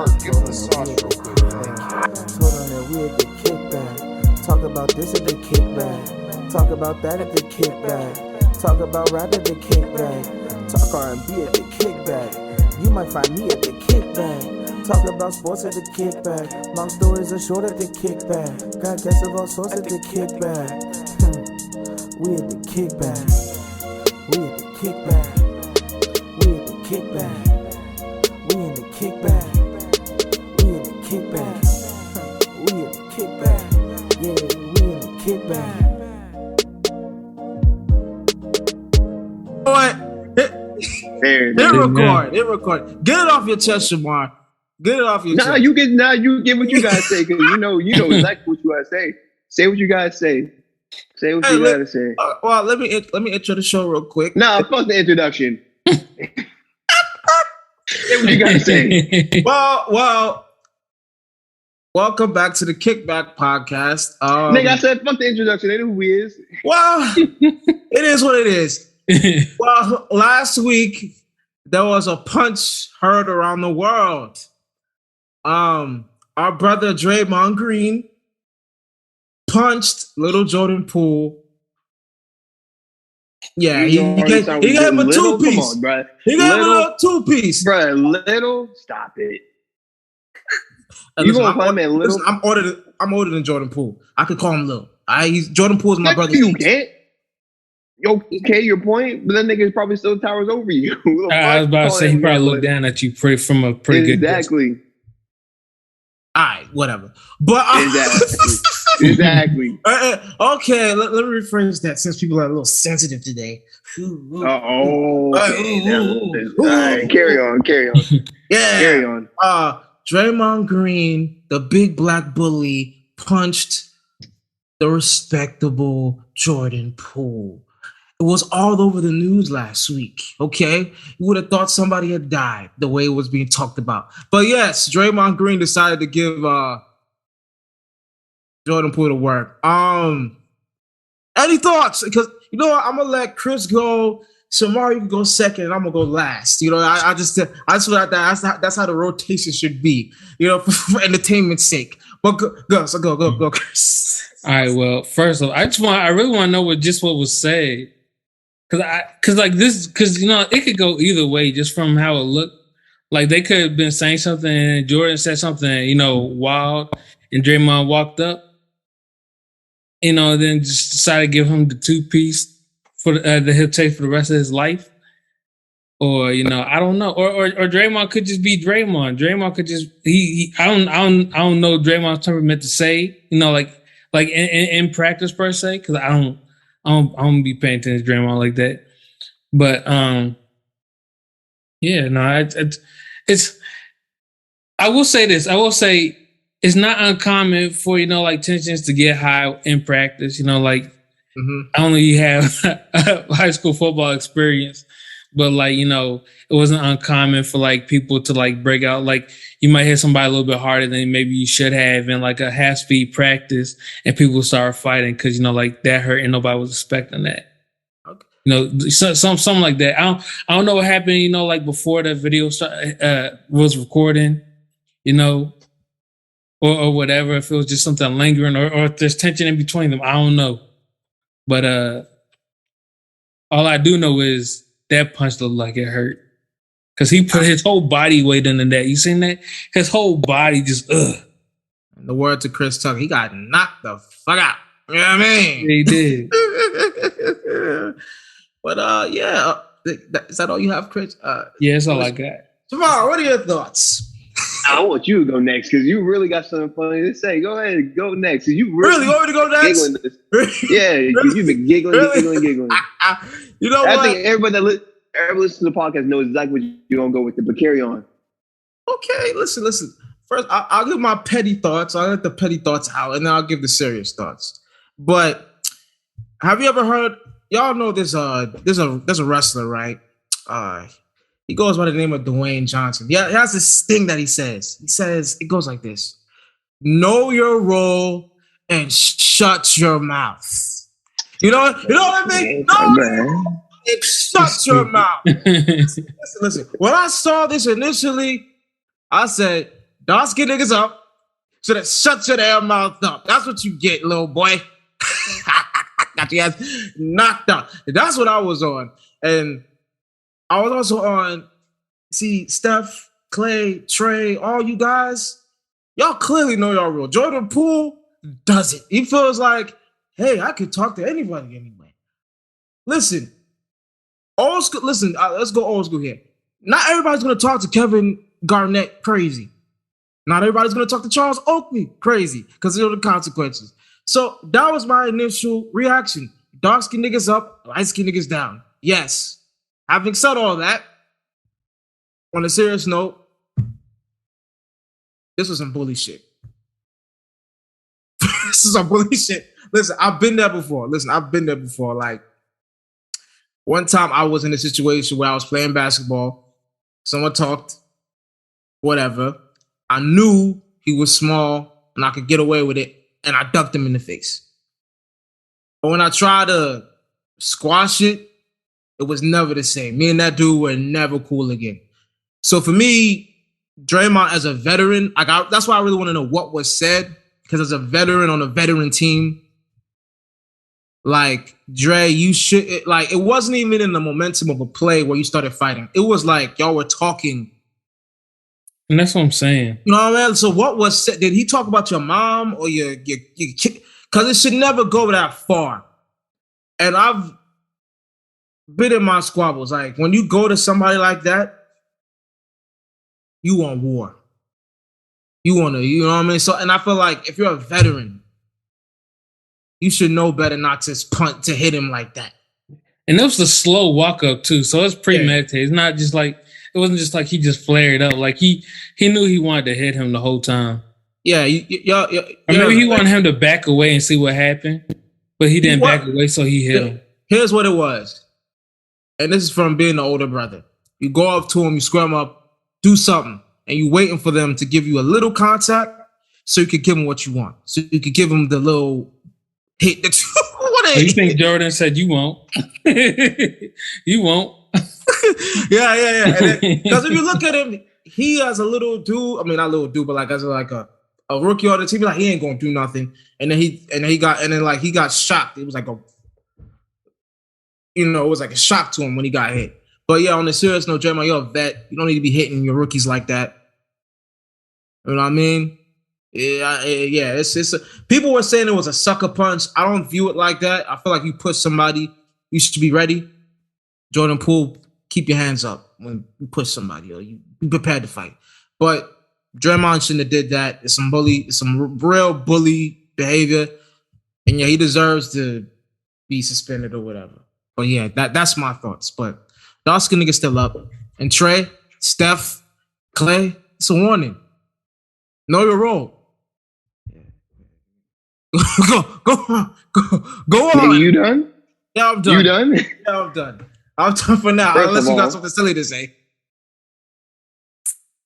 Give him the sauce real quick. Told on that we at the kickback. Talk about this at the kickback. Talk about that at the kickback. Talk about rap at the kickback. Talk R&B at the kickback. You might find me at the kickback. Talk about sports at the kickback. Long stories are short at the kickback. Got guests of all sorts at the kickback. We at the kickback. We at the kickback. We at the kickback. We in the kickback. We in the kickback. We in the kickback. Yeah, we in the kickback. What? Hit record. Get it off your chest, Shamar. Get it off your chest. You get what you guys say, because you know exactly what you gotta say. Say what you guys say. Say what you gotta say. Well, let me intro the show real quick. Fuck the introduction. Say what you gotta say. Well, welcome back to the Kickback Podcast. Nigga, I said fuck the introduction. They know who he is. Well, it is what it is. Well, last week there was a punch heard around the world. Our brother Draymond Green punched little Jordan Poole. Yeah, he gave him a two-piece. He gave him a little two-piece. Bro, little, stop it. You gonna call him little? Listen, I'm older than Jordan Poole. I could call him little. Jordan Poole is my brother. You can't. Okay, your point, but that nigga probably still towers over you. I was about to say he probably looked down at you from a pretty good distance. Exactly. All right, whatever. But exactly. Okay, let me rephrase that since people are a little sensitive today. All right, carry on. Yeah, carry on. Draymond Green, the big black bully, punched the respectable Jordan Poole. It was all over the news last week, okay? You would have thought somebody had died the way it was being talked about. But yes, Draymond Green decided to give Jordan Poole the work. Any thoughts? Because, you know what? I'm going to let Chris go. Shamar, you can go second, and I'm going to go last. You know, I just feel like that's how the rotation should be, you know, for entertainment's sake. But go, Chris. All right, well, first off, I really want to know what was said. Because you know, it could go either way just from how it looked. Like they could have been saying something and Jordan said something, you know, wild, and Draymond walked up, you know, then just decided to give him the two-piece that he'll take for the rest of his life. Or, you know, I don't know. Or Draymond could just be Draymond. Draymond could just I don't know Draymond's temperament to say, you know, like in practice per se, because I don't be paying attention to Draymond like that. But yeah, no, it's. I will say this. I will say it's not uncommon for, you know, like tensions to get high in practice. You know, like I only have high school football experience, but like, you know, it wasn't uncommon for like people to like break out. Like you might hit somebody a little bit harder than maybe you should have in like a half speed practice, and people start fighting because, you know, like that hurt and nobody was expecting that. Okay. You know, something like that. I don't know what happened. You know, like before the video was recording, you know, or whatever. If it was just something lingering, or if there's tension in between them, I don't know. But all I do know is that punch looked like it hurt. Because he put his whole body weight into that. You seen that? His whole body just, In the words of Chris Tucker, he got knocked the fuck out. You know what I mean? He did. But, yeah. Is that all you have, Chris? Yeah, that's all I got. Shamar, what are your thoughts? I want you to go next because you really got something funny to say. Go ahead, go next. You really want me to go next? Yeah, you've been giggling. You know what? I think everybody that listens to the podcast knows exactly what you're going to go with it, but carry on. Okay, listen. First, I'll give my petty thoughts. I'll let the petty thoughts out, and then I'll give the serious thoughts. But have you ever heard, y'all know there's a wrestler, right? He goes by the name of Dwayne Johnson. Yeah, he has this thing that he says. He says, it goes like this: know your role and shut your mouth. You know what I mean? No, it shut your mouth. Listen. When I saw this initially, I said, dark-skinned niggas up, so that shut your damn mouth up. That's what you get, little boy. Got your ass knocked out. That's what I was on. And I was also on, see, Steph, Clay, Trey, all you guys, y'all clearly know y'all real. Jordan Poole doesn't. He feels like, hey, I could talk to anybody anyway. Listen, old school. Listen, let's go old school here. Not everybody's gonna talk to Kevin Garnett crazy. Not everybody's gonna talk to Charles Oakley crazy because of the consequences. So that was my initial reaction. Dark skin niggas up, light skin niggas down. Yes. Having said all that, on a serious note, this was some bully shit. This is some bully shit. Listen, I've been there before. Like, one time I was in a situation where I was playing basketball. Someone talked, whatever. I knew he was small and I could get away with it, and I ducked him in the face. But when I tried to squash it, it was never the same. Me and that dude were never cool again. So for me, Draymond as a veteran, that's why I really want to know what was said, because as a veteran on a veteran team, like, Dre, you should, it wasn't even in the momentum of a play where you started fighting. It was like y'all were talking. And that's what I'm saying. You know what I mean? So what was said? Did he talk about your mom or your kid? Because it should never go that far. And I've been in my squabbles. Like, when you go to somebody like that, you want war. You know what I mean? So, and I feel like if you're a veteran, you should know better not to punt to hit him like that. And it was a slow walk up too, so it's premeditated. Yeah. It's not just like, it wasn't just like he just flared up. Like he knew he wanted to hit him the whole time. Yeah, maybe he wanted him to back away and see what happened, but he didn't back away, so he hit him. Here's what it was, and this is from being the older brother. You go up to him, you square him up, do something, and you waiting for them to give you a little contact so you could give them what you want. So you could give them the little hit that you think Jordan said you won't? You won't. Yeah. Because if you look at him, he as a little dude, I mean not little dude, but like as a rookie on the team, like he ain't gonna do nothing. And then he got shocked. It was like it was like a shock to him when he got hit. But yeah, on the serious note, Draymond, you're a vet. You don't need to be hitting your rookies like that. You know what I mean? Yeah. It's people were saying it was a sucker punch. I don't view it like that. I feel like you push somebody, you should be ready. Jordan Poole, keep your hands up when you push somebody, or you be prepared to fight. But Draymond shouldn't have did that. It's some real bully behavior, and yeah, he deserves to be suspended or whatever. But yeah, that's my thoughts. But the Oscar nigga still up, and Trey, Steph, Clay, it's a warning. Know your role. Go on. Nigga, you done? Yeah, I'm done. You done? Yeah, I'm done. I'm done for now. Unless you got something silly to say.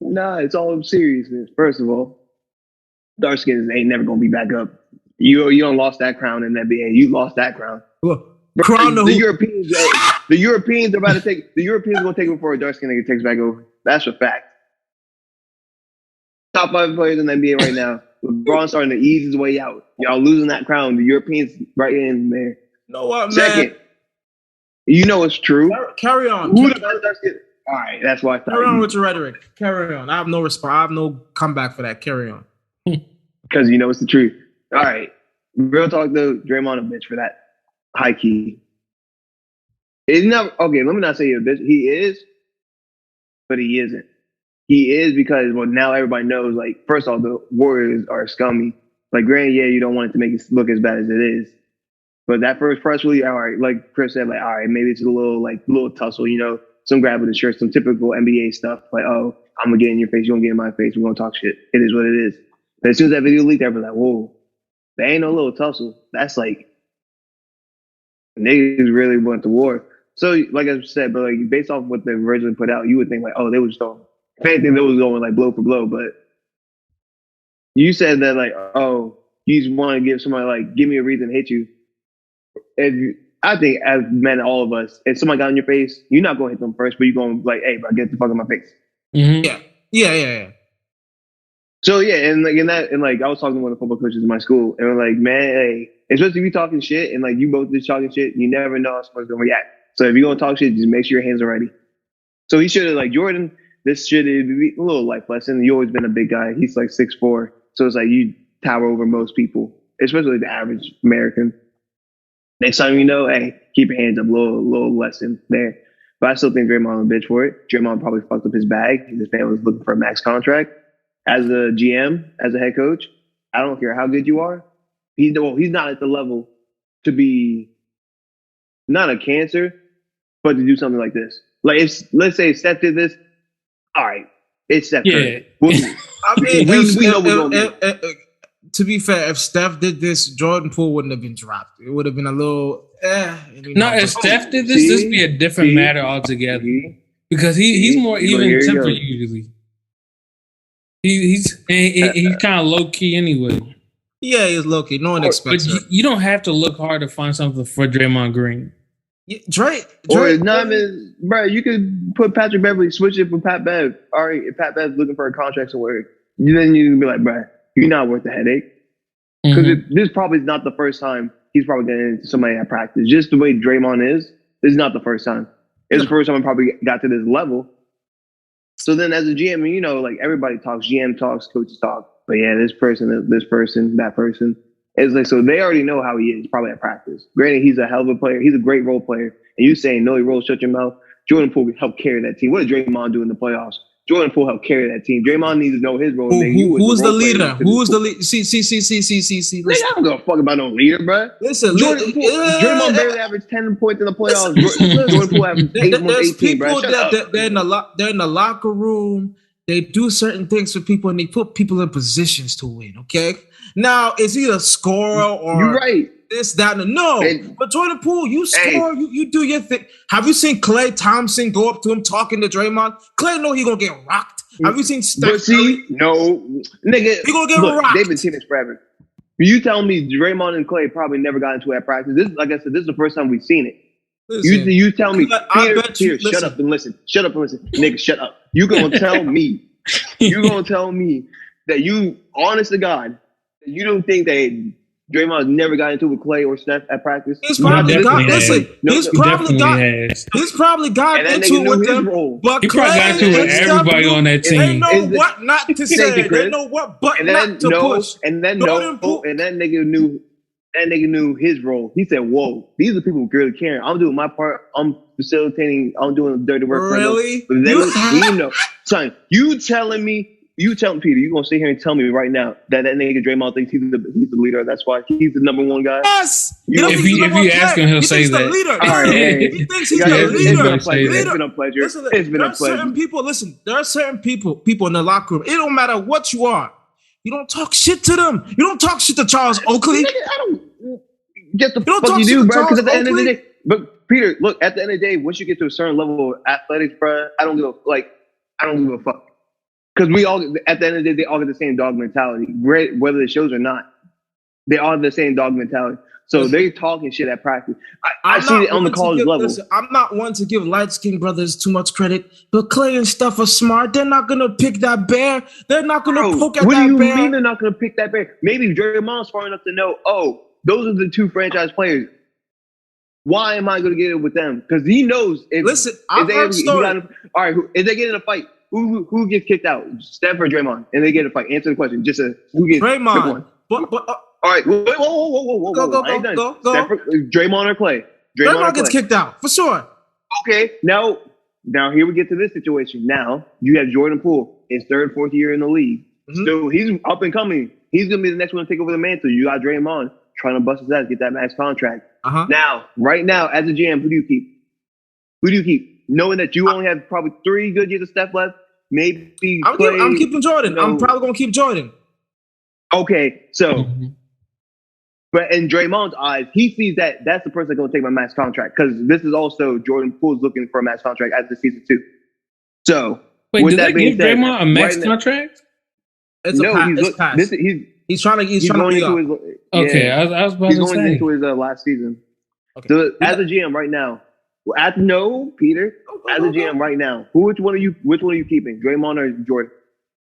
Nah, it's all seriousness. First of all, dark skins ain't never gonna be back up. You don't lost that crown in the NBA. You lost that crown. Look, crown the Europeans. The Europeans are about to take. The Europeans are gonna take it before a dark skin nigga takes back over. That's a fact. Top 5 players in the NBA right now. LeBron starting to ease his way out. Y'all losing that crown. The Europeans right in there. You know what, man? Second, you know it's true. Carry on. Who the best dark skin? All right, that's why I thought. Carry on with your rhetoric. Carry on. I have no response. I have no comeback for that. Carry on. Because you know it's the truth. All right. Real talk though, Draymond a bitch for that. High key. It's not okay. Let me not say he's a bitch. He is, but he isn't. He is because now everybody knows. Like, first of all, the Warriors are scummy. Like, granted, yeah, you don't want it to make it look as bad as it is. But that first press release, all right, like Chris said, like, all right, maybe it's a little tussle, some grab with the shirt, some typical NBA stuff. Like, oh, I'm gonna get in your face, you gonna get in my face, we're gonna talk shit. It is what it is. But as soon as that video leaked, everyone's like, whoa, there ain't no little tussle. That's like niggas really went to war. So, like I said, but like based off what they originally put out, you would think like, oh, they was throwing. If anything, they was going like blow for blow. But you said that like, oh, you just want to give somebody like, give me a reason to hit you. I think as men, all of us, if somebody got in your face, you're not going to hit them first, but you're going like, hey, bro, get the fuck in my face. Mm-hmm. Yeah. So yeah, and like in that, and like I was talking to one of the football coaches in my school, and we're like, man, hey, especially if you talking shit, and like you both just talking shit, you never know how someone's gonna react. So if you're gonna talk shit, just make sure your hands are ready. So he should have like Jordan. This should be a little life lesson. You always been a big guy. He's like 6'4", so it's like you tower over most people, especially the average American. Next time you know, hey, keep your hands up. Little lesson there. But I still think Draymond was a bitch for it. Draymond probably fucked up his bag. His family was looking for a max contract. As a GM, as a head coach, I don't care how good you are. He's not at the level to be not a cancer, but to do something like this. Like if let's say Steph did this, all right, it's Steph Curry. I mean, we know we're going to be fair, if Steph did this, Jordan Poole wouldn't have been dropped. It would have been a little. If Steph did this, this would be a different matter altogether. Because he's more even tempered usually. He's kind of low key anyway. Yeah, he's low key. No one expects it. You don't have to look hard to find something for Draymond Green. Yeah, Drake. Or not, bro. You could put Patrick Beverly, switch it for Pat Bev. All right, if Pat Bev's looking for a contract somewhere, then you can be like, bro, you're not worth the headache. Because this probably is not the first time he's probably getting into somebody at practice. Just the way Draymond is, this is not the first time. It's the first time I probably got to this level. So then as a GM, you know, like everybody talks, GM talks, coaches talk. But yeah, this person, that person. It's like, so they already know how he is, probably at practice. Granted, he's a hell of a player. He's a great role player. And you saying, no, he rolls, shut your mouth. Jordan Poole helped carry that team. What did Draymond do in the playoffs? Jordan Poole helped carry that team. Draymond needs to know his role. Who's the leader? Who's the leader? See. Nigga, I don't give a fuck about no leader, bro. Listen, Draymond barely averaged 10 points in the playoffs. Jordan Poole averaged 18, bro. They're in the locker room. They do certain things for people, and they put people in positions to win. Okay. Now, is he a scorer or you're right? This, that, and no. But Jordan Poole, you score, you do your thing. Have you seen Klay Thompson go up to him talking to Draymond? Klay know he gonna get rocked. Have you seen Steph Curry? No, nigga, he gonna get rocked. They've been teammates forever. You telling me Draymond and Klay probably never got into that practice? This, like I said, this is the first time we've seen it. Listen, you tell me, Peter, shut up and listen. Shut up and listen, nigga, shut up. You gonna tell me? You gonna tell me that you, honest to God, you don't think that Draymond never got into with Klay or Steph at practice? He's probably got into it with them, but he probably got into it with everybody on that team. They know what not to say. They know what button not to push. And then that nigga knew. That nigga knew his role. He said, "Whoa, these are the people who really care. I'm doing my part. I'm facilitating. I'm doing the dirty work." Really? For them. You know, son, you telling Peter, you gonna sit here and tell me right now that nigga Draymond thinks he's the leader. That's why he's the number one guy. Yes. If you ask him, he'll say that. Leader. All right, he thinks he's the leader. It's been a pleasure. It's been a pleasure. Certain people. Listen, there are certain people in the locker room. It don't matter what you are. You don't talk shit to them. You don't talk shit to Charles Oakley. I don't get the fuck you do, bro. Because at the end of the day, but Peter, look, at the end of the day, once you get to a certain level of athletics, bro, I don't give a fuck. Because we all, at the end of the day, they all get the same dog mentality, whether it shows or not. They all have the same dog mentality. So they're talking shit at practice. I see it on the college level. Listen, I'm not one to give light-skinned brothers too much credit, but Klay and Steph are smart. They're not going to pick that bear. They're not going to poke at that bear. What do you mean they're not going to pick that bear? Maybe Draymond's smart enough to know, those are the two franchise players. Why am I going to get it with them? Because he knows. I've heard stories. All right, if they get in a fight, who gets kicked out? Steph or Draymond? And they get in a fight. Answer the question. Just who gets Draymond. All right, whoa. Go. Draymond or Klay? Draymond gets kicked out, for sure. Okay, now here we get to this situation. Now, you have Jordan Poole, his third, fourth year in the league. Mm-hmm. So he's up and coming. He's going to be the next one to take over the mantle. You got Draymond trying to bust his ass, get that max contract. Now, right now, as a GM, who do you keep? Who do you keep? Knowing that you only have probably 3 good years of Steph left, maybe I'm keeping Jordan. I'm probably going to keep Jordan. Okay, so... But in Draymond's eyes, he sees that that's the person that's going to take my max contract, because this is also Jordan Poole's looking for a max contract as the season 2. So, wait, did they give Draymond a max contract? It's pass. He's trying to be up. Okay, I was about to say. He's going into his last season. Okay. So, as a GM right now, Peter, as a GM right now, which one are you keeping, Draymond or Jordan?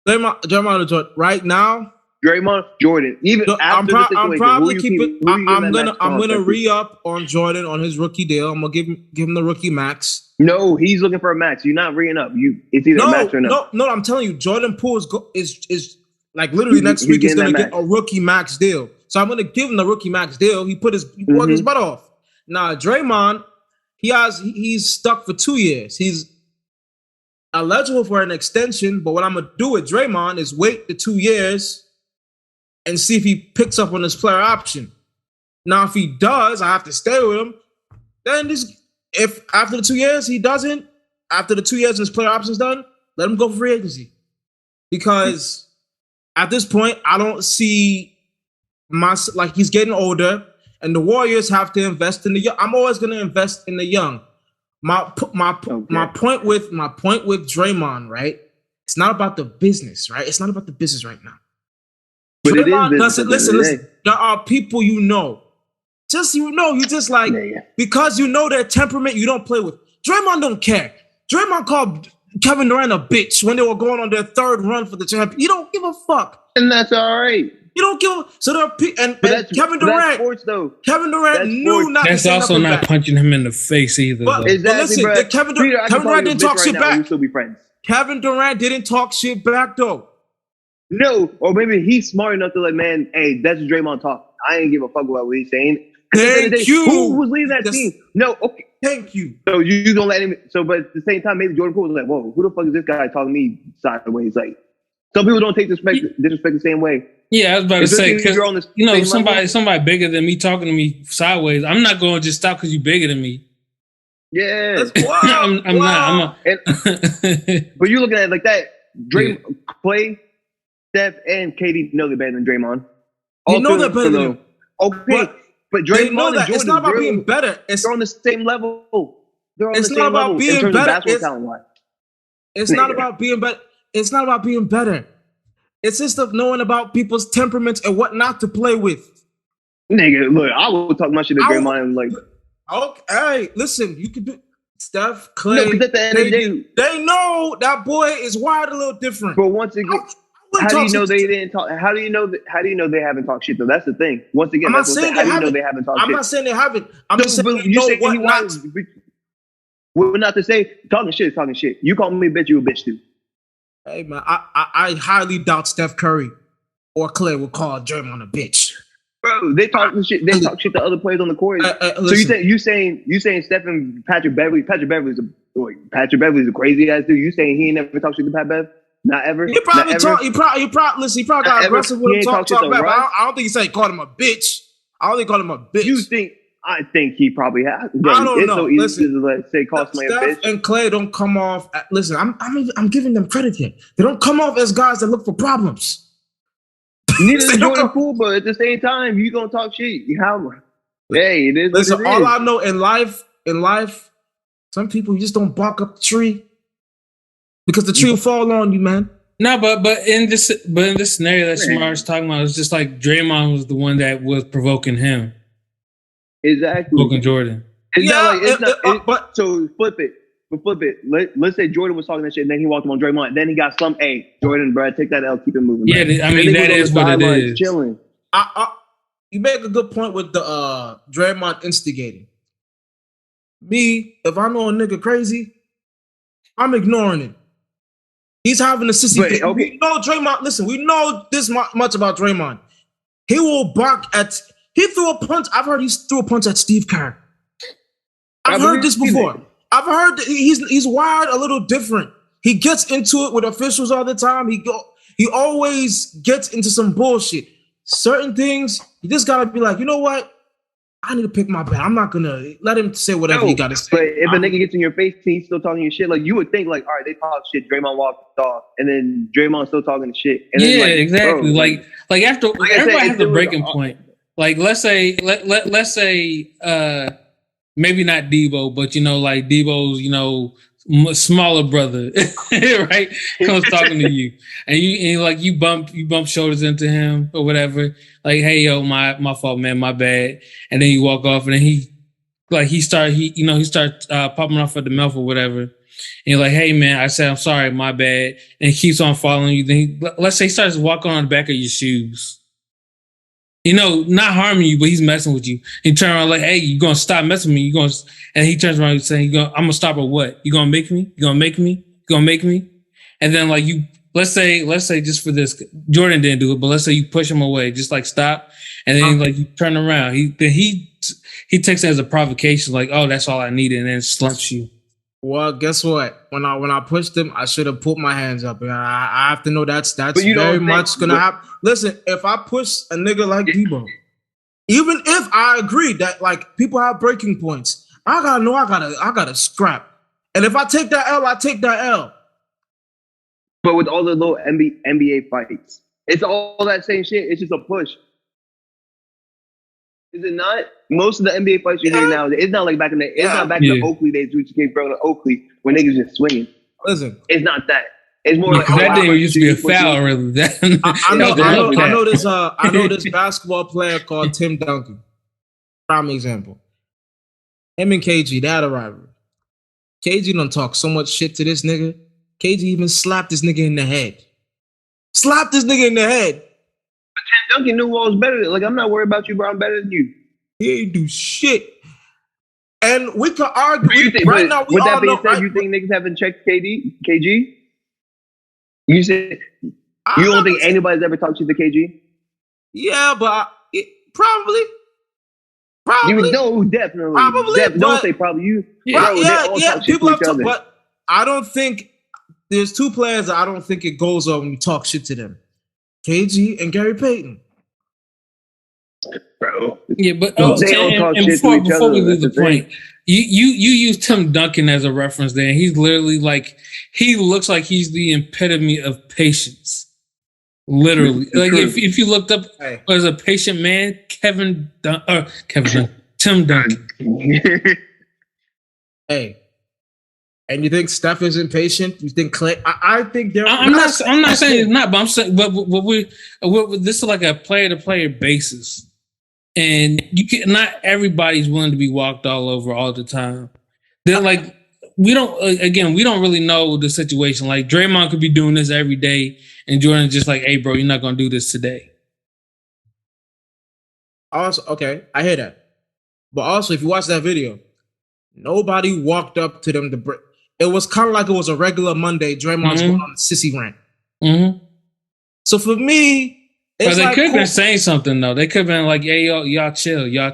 Draymond or Jordan. Right now, Draymond, Jordan. Even after the situation, I'm probably who keeping. who you I'm giving that gonna max re-up on Jordan on his rookie deal. I'm gonna give him the rookie max. No, he's looking for a max. You're not re up. It's either a max or no. No. I'm telling you, Jordan Poole is like literally next week is gonna get a rookie max deal. So I'm gonna give him the rookie max deal. He worked his butt off. Now Draymond, he's stuck for 2 years. He's eligible for an extension, but what I'm gonna do with Draymond is wait the 2 years and see if he picks up on his player option. Now, if he does, I have to stay with him. Then if after the 2 years he doesn't, after the 2 years and his player option's done, let him go for free agency. Because at this point, I don't see he's getting older, and the Warriors have to invest in the young. I'm always going to invest in the young. My point with Draymond, right? It's not about the business, right? It's not about the business right now. But Draymond, it is listen. There are people you just like because you know their temperament, you don't play with. Draymond don't care. Draymond called Kevin Durant a bitch when they were going on their third run for the championship. You don't give a fuck, and that's all right. You don't give a so there are and Kevin Durant. Sports, though. Kevin Durant knew not. That's to say also not back. punching him in the face either. But listen, Kevin Durant didn't talk shit back. Still be friends. Kevin Durant didn't talk shit back though. No, or maybe he's smart enough to like, man, hey, that's Draymond talk. I ain't give a fuck about what he's saying. Thank you. Who was leading that team? No, okay. Thank you. So you gonna let him? So, but at the same time, maybe Jordan Poole was like, "Whoa, who the fuck is this guy talking to me sideways?" Like, some people don't take disrespect the same way. Yeah, I was about to say because somebody bigger than me talking to me sideways, I'm not going to just stop because you're bigger than me. Yeah, I'm not. But you looking at it like that, Clay, Steph, and KD know they're better than Draymond. You know they're better than him. Okay, but Draymond know that. And Jordan, it's not about being better. They're on the same level. They're on it's the not same about level being in terms better. of basketball talent-wise. It's not about being better. It's not about being better. It's just of knowing about people's temperaments and what not to play with. Nigga, look, I will talk my shit to Draymond and like. Okay, hey, listen, you can do Steph, Clay. No, because at the end of the day, they know that boy is wired a little different. But once again, how do you know they didn't talk? How do you know they haven't talked shit though? That's the thing. Once again, how do you know they haven't talked shit? I'm not saying they haven't. I'm just saying you know what not. Well, not to say talking shit is talking shit. You call me a bitch, you a bitch too. Hey man, I highly doubt Steph Curry or Clay will call Draymond a bitch. Bro, they talk shit. They talk shit to other players on the court. So you saying Steph and Patrick Beverly? Patrick Beverly's a crazy ass dude. You saying he ain't never talk shit to Pat Bev? Not ever. He probably talk. He probably got aggressive with him. Talk back. I don't think he said he called him a bitch. I don't think he called him a bitch. I think he probably has. I don't know. So listen, to say call somebody a bitch. Steph and Clay don't come off. Listen, I'm giving them credit here. They don't come off as guys that look for problems. Neither is Jordan Poole, but at the same time, you gonna talk shit. Hey, it is. Listen, all I know in life, some people you just don't bark up the tree because the tree will fall on you, man. No, but in this scenario that Shamar's talking about, it's just like Draymond was the one that was provoking him. Exactly. Provoking Jordan. So flip it. Let's say Jordan was talking that shit, and then he walked him on Draymond. Then he got some. Hey, Jordan, bro, take that L, keep it moving. Yeah, man. I mean that is what it is. Chilling. You make a good point with the Draymond instigating. Me, if I know a nigga crazy, I'm ignoring it. He's having a sissy fit. Okay. We know Draymond. Listen, we know this much about Draymond. He will bark at. He threw a punch. I've heard he threw a punch at Steve Kerr. I've heard this before. I've heard that he's wired a little different. He gets into it with officials all the time. He always gets into some bullshit. Certain things, you just gotta be like, you know what? I need to pick my bat. I'm not gonna let him say whatever he gotta say. But if a nigga gets in your face and he's still talking your shit, like you would think, like, all right, they talk shit. Draymond walked off, and then Draymond's still talking shit. And then, exactly. Bro, like after everybody has a breaking point. Like let's say maybe not Debo, but like Debo's smaller brother, right? Comes talking to you, and you bump shoulders into him or whatever. Like, hey yo, my fault, man, my bad. And then you walk off, and then he starts popping off at the mouth or whatever. you're like, hey man, I said I'm sorry, my bad, and he keeps on following you, then let's say he starts walking on the back of your shoes. Not harming you, but he's messing with you. He turn around like, hey, you gonna stop messing with me? And he turns around and saying, I'm gonna stop at what? You gonna make me? You gonna make me? You gonna make me? And then like let's say just for this, Jordan didn't do it, but let's say you push him away, just like stop, and then like you turn around. He takes it as a provocation, like, oh, that's all I needed, and then slumps you. Well, guess what? When I pushed him, I should have put my hands up. I have to know that's very much gonna happen. Listen, if I push a nigga like Debo, even if I agree that like people have breaking points, I gotta know I gotta scrap. And if I take that L, I take that L. But with all the little NBA fights, it's all that same shit. It's just a push. Is it not? Most of the NBA fights you hear now, it's not like back in the it's not back in the Oakley days, which came from Oakley when niggas just swinging. Listen, it's not that. It's more like that day used to be a foul rather than. I know this basketball player called Tim Duncan. Prime example. Him and KG, they had a rivalry. KG done talk so much shit to this nigga. KG even slapped this nigga in the head. Slapped this nigga in the head. Tim Duncan knew what was better. Like, I'm not worried about you, bro. I'm better than you. He ain't do shit. And we could argue. Right now, with that being said, you think niggas haven't checked KG? You said you don't think anybody's ever talked shit to KG? Yeah, but probably. You know, definitely. Don't say probably. You. Yeah. People have talked, but I don't think there's two players that I don't think it goes on when you talk shit to them: KG and Gary Payton. Bro. Yeah, but before we leave the point, you use Tim Duncan as a reference there. He's literally like, he looks like he's the epitome of patience. Literally. Like if you looked up as a patient man, Tim Duncan. Hey. And you think Steph is impatient? You think Clay? I think they're. I'm not saying it's not, but I'm saying, but this is like a player-to-player basis, and not everybody's willing to be walked all over all the time. They're like, we don't really know the situation. Like Draymond could be doing this every day, and Jordan's just like, hey, bro, you're not gonna do this today. Also, okay, I hear that, but also if you watch that video, nobody walked up to them to break. It was kind of like it was a regular Monday. Draymond's going on a sissy rant. Mm-hmm. So for me, they could have been saying something though. They could have been like, "Hey, y'all chill." Yeah,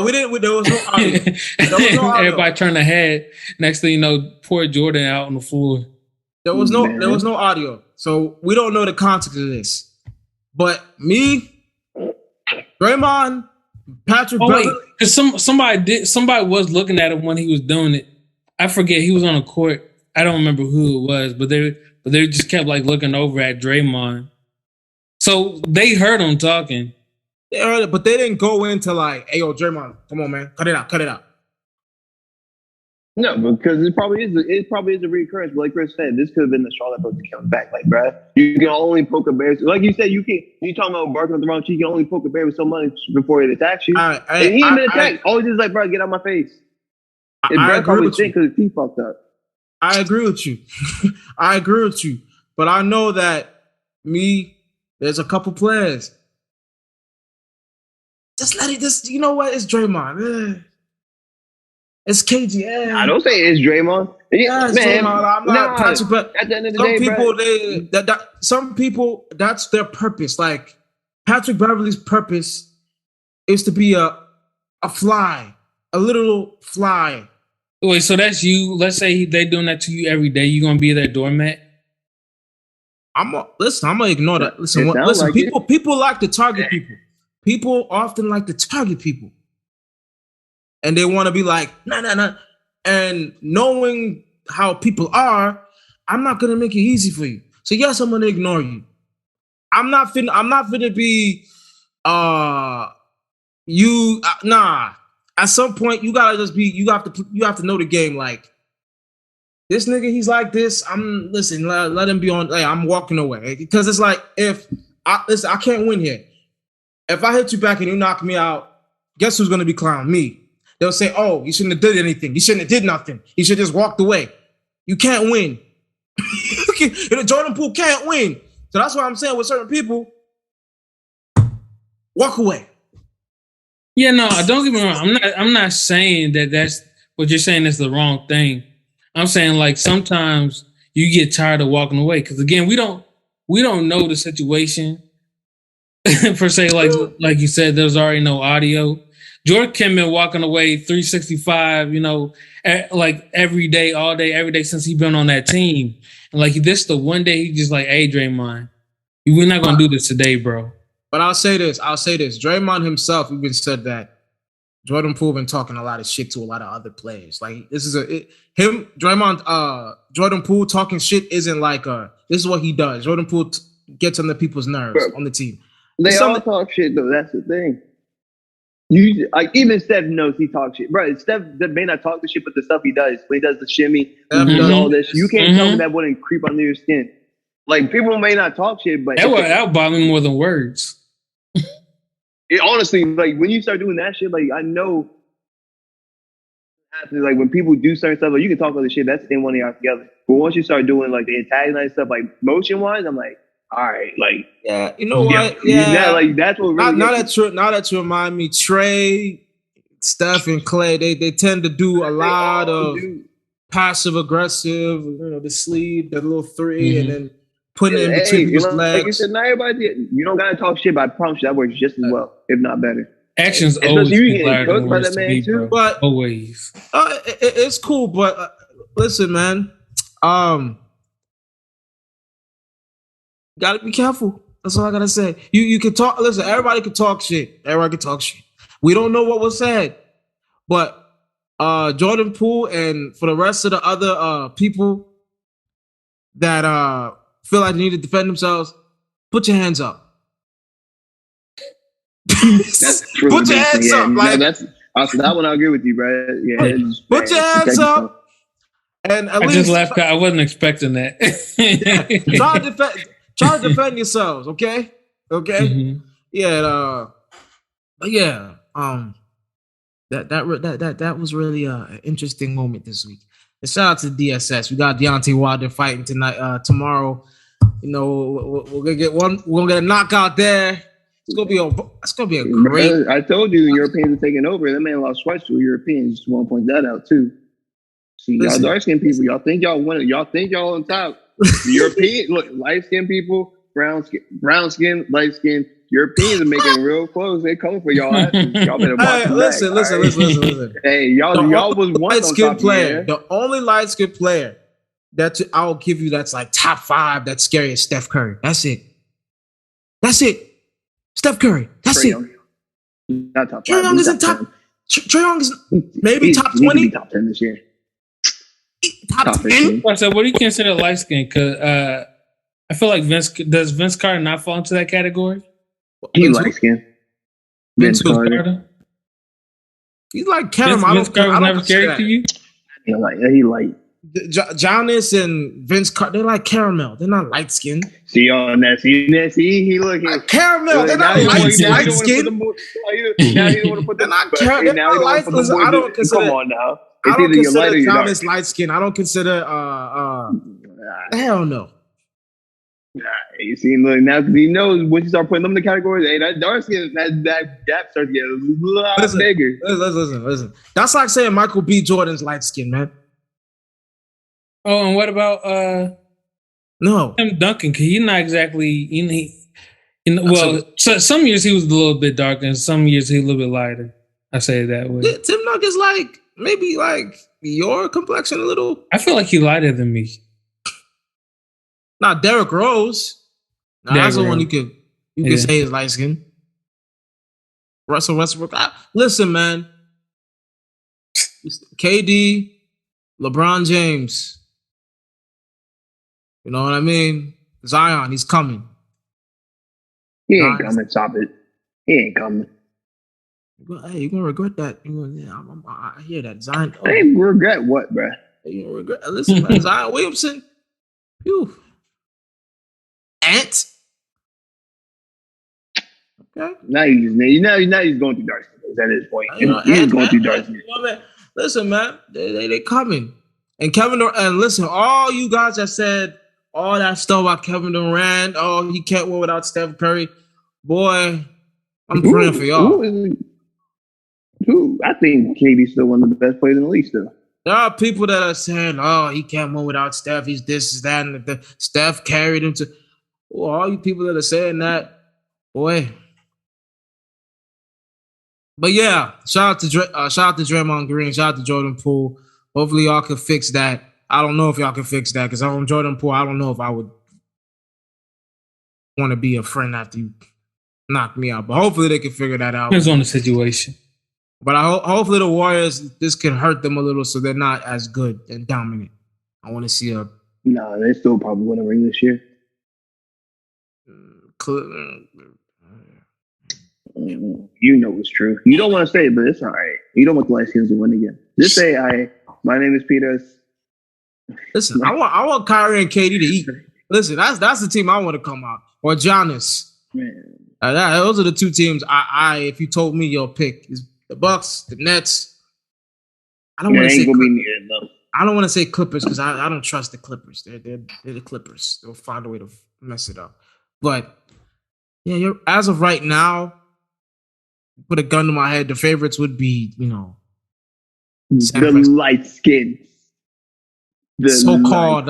we didn't. There was no audio. Everybody turned their head. Next thing you know, poor Jordan out on the floor. There was no audio, so we don't know the context of this. But me, Draymond, Patrick. Because somebody was looking at him when he was doing it. I forget, he was on a court. I don't remember who it was, but they just kept like looking over at Draymond. So they heard him talking. They heard it, but they didn't go into like, "Hey, yo, Draymond, come on, man, cut it out." No, because it probably is a recurrence. But like Chris said, this could have been the straw that broke the camel's back. Like, bruh, you can only poke a bear. Like you said, you talking about barking up the wrong tree. You can only poke a bear with so much before it attacks you. And he ain't been attacked. Always just like, bro, get out my face. I agree with you because his teeth fucked up. I agree with you. But I know that there's a couple players. Just let it. You know what? It's Draymond. It's KG. I don't say it's Draymond. Yeah, it's Draymond. I'm not touching, but at the end of the day, some people, that's their purpose. Like Patrick Beverley's purpose is to be a fly, a little fly. Wait, so that's you? Let's say they're doing that to you every day. You gonna be their doormat? I'm gonna ignore that. Listen, like people like to target people. People often like to target people, and they want to be like, nah. And knowing how people are, I'm not gonna make it easy for you. So yes, I'm gonna ignore you. I'm not finna be nah. At some point, you have to know the game. Like this nigga, he's like this. Let him be on. Like, I'm walking away because it's like I can't win here. If I hit you back and you knock me out, guess who's gonna be clowning me? They'll say, "Oh, you shouldn't have did anything. You shouldn't have did nothing. You should just walked away." You can't win. Jordan Poole can't win. So that's what I'm saying with certain people. Walk away. Yeah, no, don't get me wrong. I'm not saying that's what you're saying is the wrong thing. I'm saying like sometimes you get tired of walking away because again, we don't know the situation per se. Like you said, there's already no audio. Jordan Kim been walking away 365, like every day, all day, every day since he's been on that team. And like this, the one day he just like, hey, Draymond, we're not gonna do this today, bro. But I'll say this. Draymond himself even said that Jordan Poole been talking a lot of shit to a lot of other players. Like this is Jordan Poole talking shit isn't like this is what he does. Jordan Poole gets on the people's nerves on the team. They all talk shit though. That's the thing. You like even Steph knows he talks shit, bro. Steph may not talk the shit, but the stuff he does, when he does the shimmy, he does all this. You can't tell me that wouldn't creep under your skin. Like people may not talk shit, but that would bother me more than words. Honestly, like when you start doing that shit, like I know, like when people do certain stuff, like you can talk other shit. That's the one y'all together. But once you start doing like the antagonizing stuff, like motion wise, I'm like, all right, like yeah, you know what? Yeah, that's what really. Now that you remind me, Trey, Steph, and Clay, they tend to do a lot of passive aggressive. The sleeve, the little three, and then putting it in between people's legs. Like you said, not everybody. You don't gotta talk shit, but I promise you that works just as well, if not better. Actions always get cooked by that man too. But always, it's cool. But listen, man, gotta be careful. That's all I gotta say. You can talk. Listen, everybody can talk shit. We don't know what was said, but Jordan Poole and for the rest of the other people that feel like they need to defend themselves, put your hands up. Put your hands up. Like that one, I agree with you, bro. Yeah, put your hands up. And at I least just laughed. I wasn't expecting that. Try to defend yourselves, okay? Okay. Mm-hmm. Yeah. But yeah. That was really an interesting moment this week. And shout out to DSS. We got Deontay Wilder fighting tonight. Tomorrow. We're gonna get one. We're gonna get a knockout there. It's gonna be a great. I told you, Europeans are taking over. That man lost twice to Europeans. Just want to point that out too. See, y'all dark skinned people, y'all think y'all win. Y'all think y'all on top. European, look, light skinned people, brown skin, light skin. Europeans are making real close. They coming for y'all. Y'all better watch listen. Hey, y'all was one light skinned player. The only light skinned player that I'll give you that's like top 5 that's scary is Steph Curry. That's it. Steph Curry. That's Trae it. Young. Not top 5. Trae Young isn't top. Trae Young is maybe top 20. Top 10 this year. Top 10. So, what do you consider light skin? Because I feel like Vince Carter not fall into that category? He light skin. Vince Carter. He's like caramel. Vince Carter was never scary to you. He light. Giannis and Vince Carter, they're like caramel. They're not light skin. See on that. See, he looking caramel. They're not light skin. Now he don't want to put them. They're not caramel. They're not light skin. I don't consider. Come on now. I don't consider Giannis light skin. I don't consider. Hell no. You see, look now because he knows once you start putting them in the categories, hey, that dark skin, that gap starts to get a lot bigger. Listen. That's like saying Michael B. Jordan's light skin, man. Oh, and what about Tim Duncan? Because he's not exactly so some years he was a little bit darker, and some years he was a little bit lighter. I say it that way. Yeah, Tim Duncan's like maybe like your complexion a little. I feel like he's lighter than me. Not Derrick Rose. That's the one you could say is light skin. Russell Westbrook. Listen, man. KD, LeBron James. You know what I mean? Zion, he's coming. He ain't coming. Stop it. He ain't coming. Hey, you're gonna regret that. I hear that. Zion. I ain't regret what, bro? You're gonna regret. Listen, man, Zion Williamson. Phew. Ant. Okay. Now he's going through dark skin at this point. He's going through dark skin. Listen, man, they coming. And Kevin Durant, and listen, all you guys that said all that stuff about Kevin Durant, oh, he can't win without Steph Curry. Boy, I'm praying for y'all. I think KD's still one of the best players in the league still. There are people that are saying, oh, he can't win without Steph. He's this, is that, and the Steph carried him to. Well, all you people that are saying that, boy. But yeah, shout out to Draymond Green, shout out to Jordan Poole. Hopefully y'all can fix that. I don't know if y'all can fix that because I'm Jordan Poole. I don't know if I would want to be a friend after you knock me out. But hopefully they can figure that out. Depends on the situation. But hopefully the Warriors, this can hurt them a little so they're not as good and dominant. I want to see a... No, they still probably win a ring this year. You know it's true. You don't want to say it, but it's all right. You don't want the light skins to win again. Just say, my name is Peters. Listen, I want Kyrie and KD to eat. Listen, that's the team I want to come out. Or Giannis. Man. Those are the two teams if you told me your pick is the Bucks, the Nets. I don't want to say I don't want to say Clippers because I don't trust the Clippers. They're the Clippers. They'll find a way to mess it up. But yeah, as of right now, put a gun to my head. The favorites would be, the light skins. The so-called.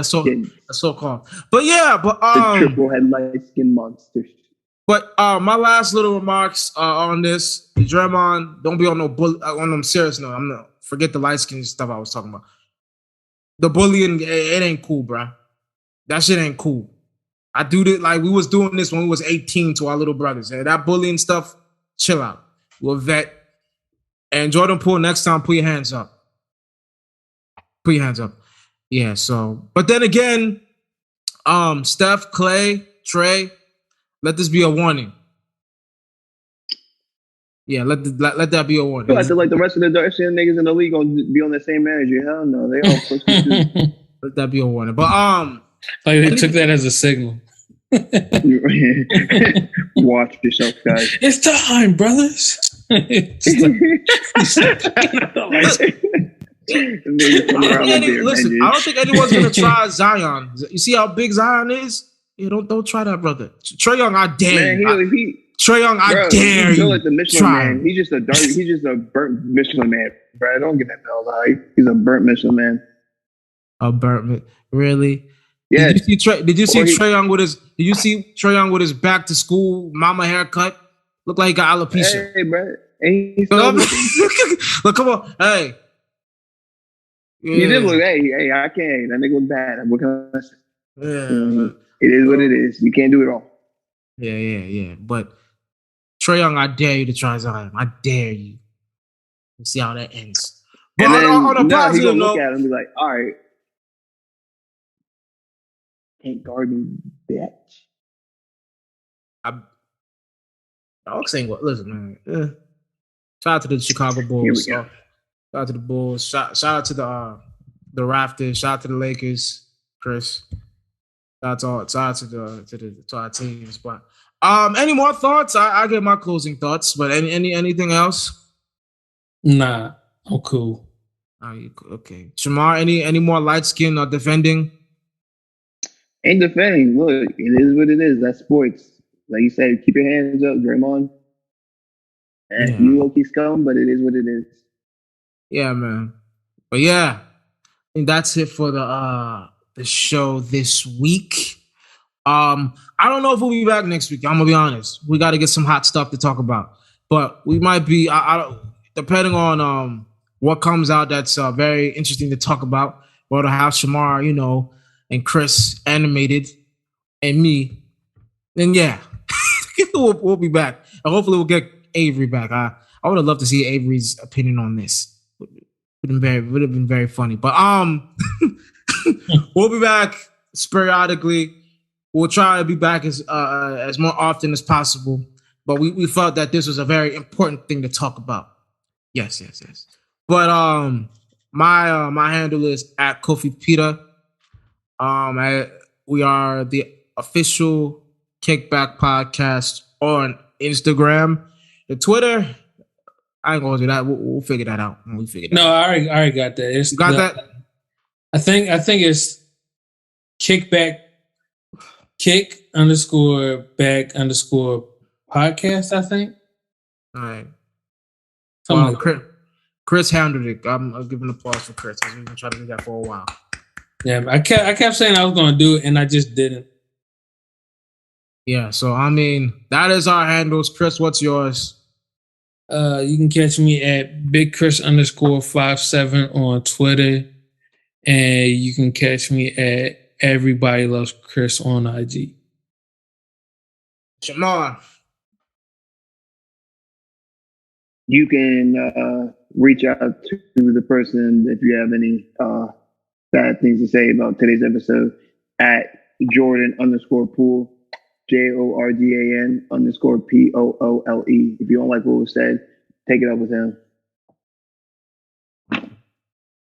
But yeah, the triple head light skin monsters. But my last little remarks on this, Draymond, don't be on no on them serious note. I'm not forget the light skin stuff I was talking about. The bullying, it ain't cool, bro. That shit ain't cool. I do this like we was doing this when we was 18 to our little brothers. And that bullying stuff, chill out. We're a vet. And Jordan Poole, next time, put your hands up. Put your hands up. Yeah, so. But then again, Steph, Clay, Trey, let this be a warning. Yeah, let that be a warning. I feel like the rest of the dark skin niggas in the league gonna be on the same manager. Hell no, they all supposed to. Let that be a warning. But like they took that as a signal. Watch yourself, guys. It's time, brothers. Listen, I don't think anyone's gonna try Zion. You see how big Zion is? Yeah, don't try that, brother. Trae Young, I dare you. Trae Young, I dare you. Like the Michelin man. He's just a burnt Michelin man, bro. Don't get that hell out. He's a burnt Michelin man. A burnt, really? Yeah. Did you see Trae Young with his? Did you see Trae Young with his back to school mama haircut? Looked like he got alopecia. Hey, bro. Look, come on, hey. Yeah. He did look. Hey, I can't. That nigga was bad. What can I say? Yeah. It is what it is. You can't do it all. Yeah. But Trae Young, I dare you to try Zion. I dare you. We'll see how that ends. But on a positive note, look at him and be like, all right. Can't guard me, bitch. I was saying, listen, man. Shout out to the Chicago Bulls. Shout out to the Bulls. Shout out to the Raptors. Shout out to the Lakers, Chris. Shout out to our teams. But any more thoughts? I get my closing thoughts. But anything else? Nah, I'm cool. Okay, Shamar. Any more light skin or defending? Ain't defending. Look, it is what it is. That's sports. Like you said, keep your hands up, Draymond. And you low-key scum, but it is what it is. Yeah, man. But yeah, I think that's it for the show this week. I don't know if we'll be back next week. I'm gonna be honest. We got to get some hot stuff to talk about, but we might be. Depending on what comes out, that's very interesting to talk about. Whether have Shamar, and Chris animated, and me, then yeah, we'll be back, and hopefully we'll get Avery back. I would have loved to see Avery's opinion on this. Would have been very funny. But we'll be back periodically. We'll try to be back as more often as possible. But we felt that this was a very important thing to talk about. Yes. But my handle is at Kofi Peter. We are the official Kickback Podcast on Instagram. The Twitter, I ain't gonna do that. We'll figure that out when we figure that out. No, I already got that. You got that? I think it's kick_back podcast, I think. All right. Something Well, like that. Chris handled it. I'm giving applause for Chris. We've been trying to do that for a while. Yeah, I kept saying I was going to do it, and I just didn't. Yeah, so I mean, that is our handles. Chris, what's yours? You can catch me at BigChris_57 on Twitter, and you can catch me at Everybody Loves Chris on IG. Jamar. You can reach out to the person if you have any bad things to say about today's episode at Jordan_Poole, JORDAN_POOLE. If you don't like what was said, take it up with him.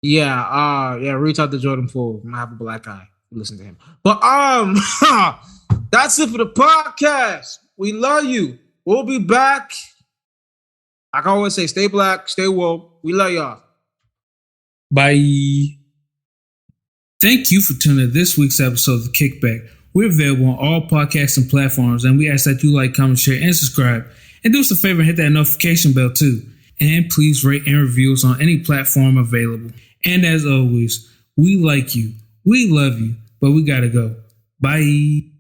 Yeah, reach out to Jordan Poole. I have a black eye. Listen to him. But that's it for the podcast. We love you. We'll be back. Like I always say, stay black, stay woke. We love y'all. Bye. Thank you for tuning in to this week's episode of The Kickback. We're available on all podcasting platforms, and we ask that you like, comment, share, and subscribe. And do us a favor and hit that notification bell too. And please rate and review us on any platform available. And as always, we like you, we love you, but we gotta go. Bye.